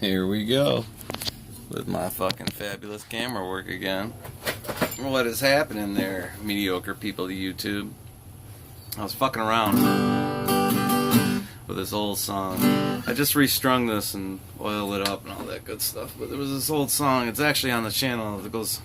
Here we go with my fucking fabulous camera work again. What is happening there, mediocre people of YouTube? I was fucking around with this old song. I just restrung this and oiled it up and all that good stuff. But there was this old song, it's actually on the channel that goes...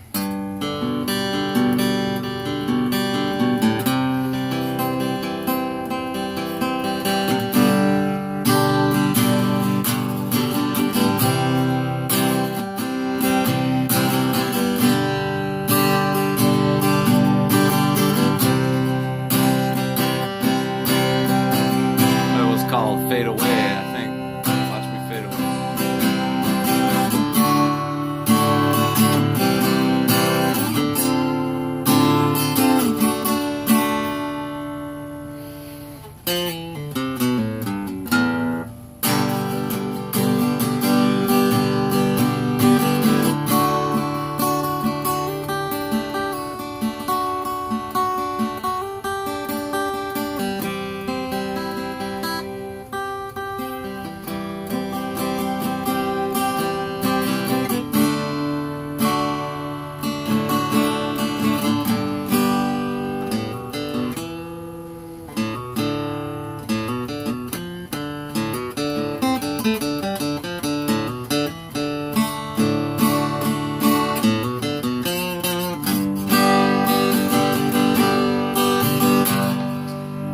called Fade Away, I think. Watch me fade away.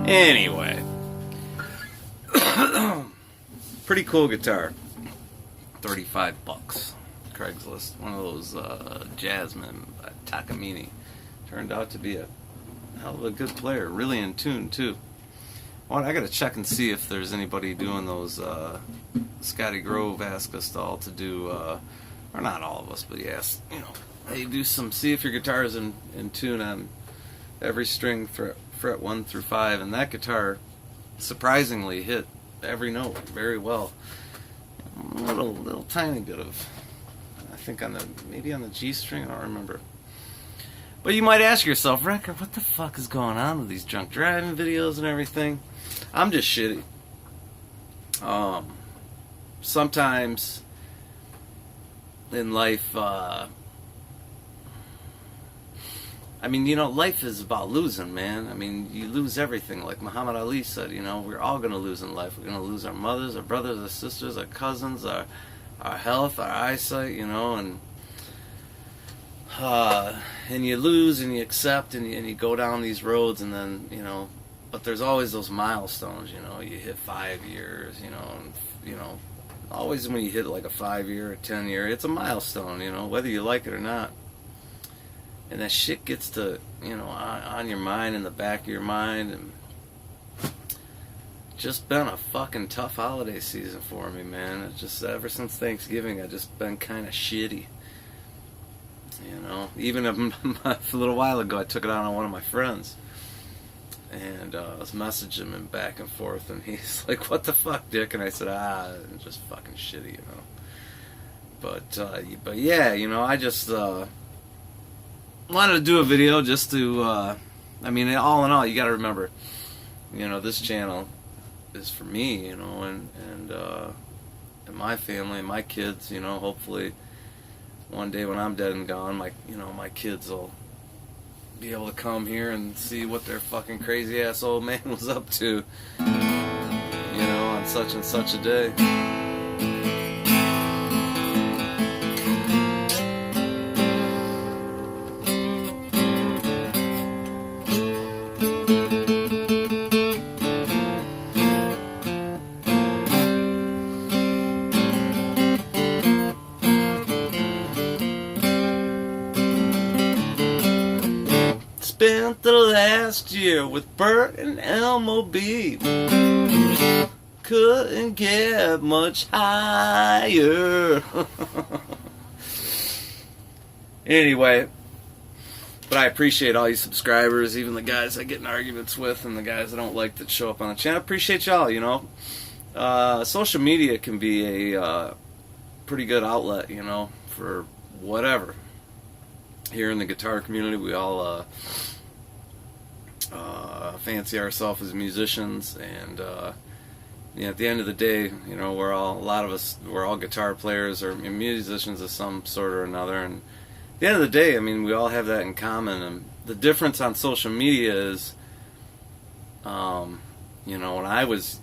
Anyway, pretty cool guitar. 35 bucks. Craigslist. One of those Jasmine by Takamine. Turned out to be a hell of a good player. Really in tune too. Well, I gotta check and see if there's anybody doing those. Scotty Grove asked us all to do, or not all of us, but yes, you know, hey, do some. See if your guitar is in tune on every string fret 1 through 5, and that guitar surprisingly hit every note very well. A little tiny bit of, I think maybe on the G string, I don't remember. But you might ask yourself, Wrecker, what the fuck is going on with these drunk driving videos and everything? I'm just shitty. Sometimes in life, I mean, you know, life is about losing, man. I mean, you lose everything. Like Muhammad Ali said, you know, we're all going to lose in life. We're going to lose our mothers, our brothers, our sisters, our cousins, our health, our eyesight, you know, and you lose and you accept and you go down these roads and then, you know, but there's always those milestones, you know, you hit 5 years, you know, and, you know, always when you hit like a 5-year or 10-year, it's a milestone, you know, whether you like it or not. And that shit gets to, you know, on your mind, in the back of your mind, and just been a fucking tough holiday season for me, man. It's just, ever since Thanksgiving, I've just been kind of shitty. You know, even a little while ago, I took it out on one of my friends. And I was messaging him back and forth, and he's like, what the fuck, Dick? And I said, I'm just fucking shitty, you know. But yeah, you know, I just... wanted to do a video just to, I mean, all in all, you got to remember, you know, this channel is for me, you know, and my family, and my kids, you know. Hopefully, one day when I'm dead and gone, my kids will be able to come here and see what their fucking crazy ass old man was up to, you know, on such and such a day. Spent the last year with Bert and Elmo B. Couldn't get much higher. Anyway, but I appreciate all you subscribers, even the guys I get in arguments with and the guys I don't like that show up on the channel. I appreciate y'all, you know. Social media can be a pretty good outlet, you know, for whatever. Here in the guitar community, we all fancy ourselves as musicians, and yeah, at the end of the day, you know, a lot of us, we're all guitar players or musicians of some sort or another, and at the end of the day, I mean, we all have that in common. And the difference on social media is, you know, when I was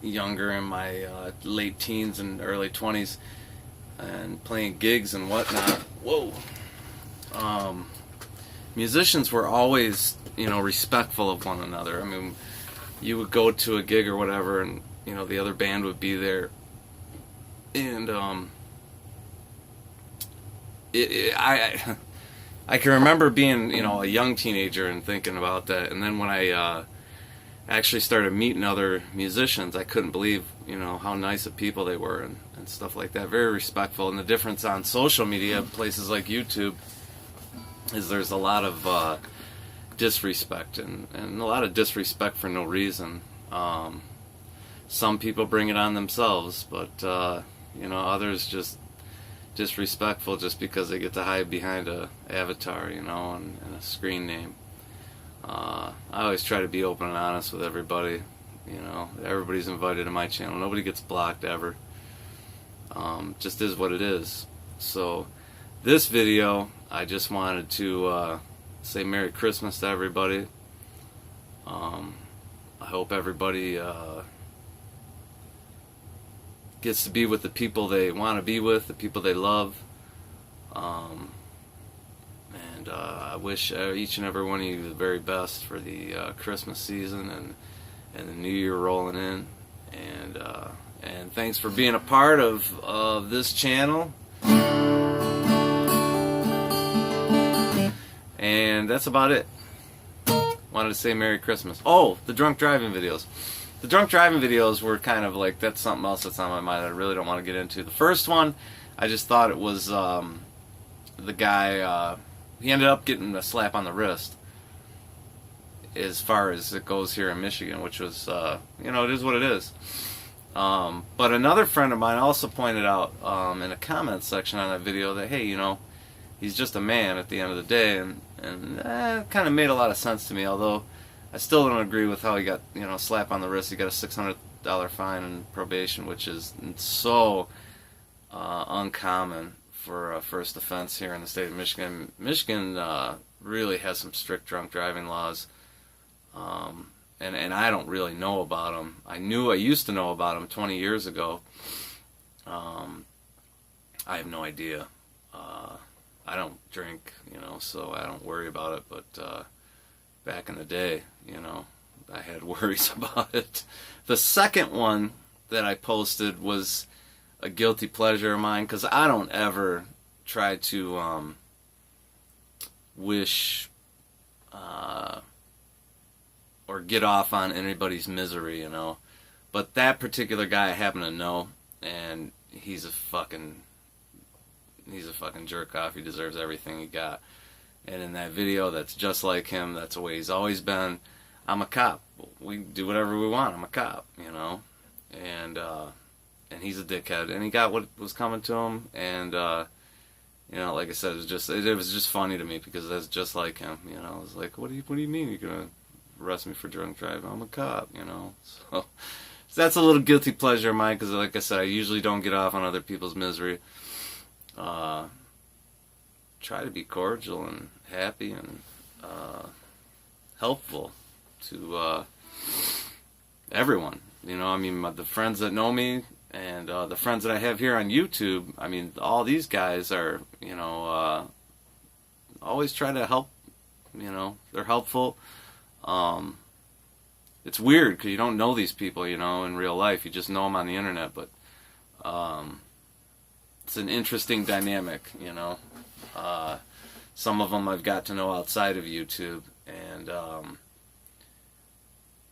younger, in my late teens and early 20s, and playing gigs and whatnot, musicians were always, you know, respectful of one another. I mean, you would go to a gig or whatever, and, you know, the other band would be there, and I can remember being, you know, a young teenager and thinking about that. And then when I actually started meeting other musicians, I couldn't believe, you know, how nice of people they were, and stuff like that. Very respectful. And the difference on social media, places like YouTube, is there's a lot of disrespect, and a lot of disrespect for no reason. Some people bring it on themselves, but you know, others just disrespectful just because they get to hide behind a avatar, you know, and a screen name. I always try to be open and honest with everybody. You know, everybody's invited to my channel. Nobody gets blocked ever. Just is what it is. So this video, I just wanted to say Merry Christmas to everybody. I hope everybody gets to be with the people they want to be with, the people they love. And I wish each and every one of you the very best for the Christmas season and the New Year rolling in. And thanks for being a part of this channel. And that's about it. Wanted to say Merry Christmas. Oh, the drunk driving videos. The drunk driving videos were kind of like, that's something else that's on my mind I really don't want to get into. The first one, I just thought it was the guy, he ended up getting a slap on the wrist as far as it goes here in Michigan, which was, you know, it is what it is. But another friend of mine also pointed out in a comment section on that video that, hey, you know, he's just a man at the end of the day, and it kind of made a lot of sense to me, although I still don't agree with how he got, you know, a slap on the wrist. He got a $600 fine and probation, which is so uncommon for a first offense here in the state of Michigan. Michigan really has some strict drunk driving laws, and I don't really know about them. I used to know about them 20 years ago. I have no idea. I don't drink, you know, so I don't worry about it, but back in the day, you know, I had worries about it. The second one that I posted was a guilty pleasure of mine, because I don't ever try to wish or get off on anybody's misery, you know. But that particular guy I happen to know, and he's a fucking jerk off. He deserves everything he got. And in that video, that's just like him. That's the way he's always been. I'm a cop. We do whatever we want. I'm a cop, you know. And he's a dickhead. And he got what was coming to him. And you know, like I said, it was just funny to me, because that's just like him. You know, I was like, what do you mean you're gonna arrest me for drunk driving? I'm a cop, you know. So that's a little guilty pleasure of mine, because like I said, I usually don't get off on other people's misery. Try to be cordial and happy and helpful to everyone. You know, I mean, the friends that know me and the friends that I have here on YouTube, I mean, all these guys are, you know, always try to help. You know, they're helpful. It's weird because you don't know these people, you know, in real life. You just know them on the internet, but it's an interesting dynamic, you know. Some of them I've got to know outside of YouTube, and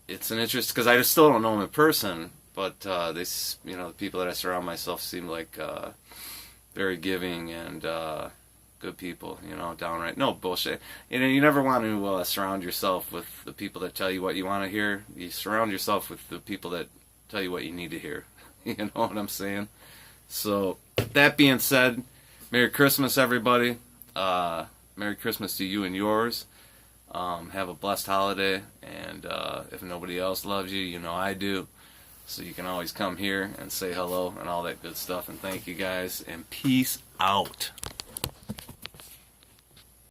it's an interest because I just still don't know them in person. But they, you know, the people that I surround myself seem like very giving and good people. You know, downright no bullshit. You know, you never want to surround yourself with the people that tell you what you want to hear. You surround yourself with the people that tell you what you need to hear. You know what I'm saying? So that being said, Merry Christmas, everybody. Merry Christmas to you and yours. Have a blessed holiday, and if nobody else loves you, you know I do. So you can always come here and say hello and all that good stuff. And thank you guys, and peace out.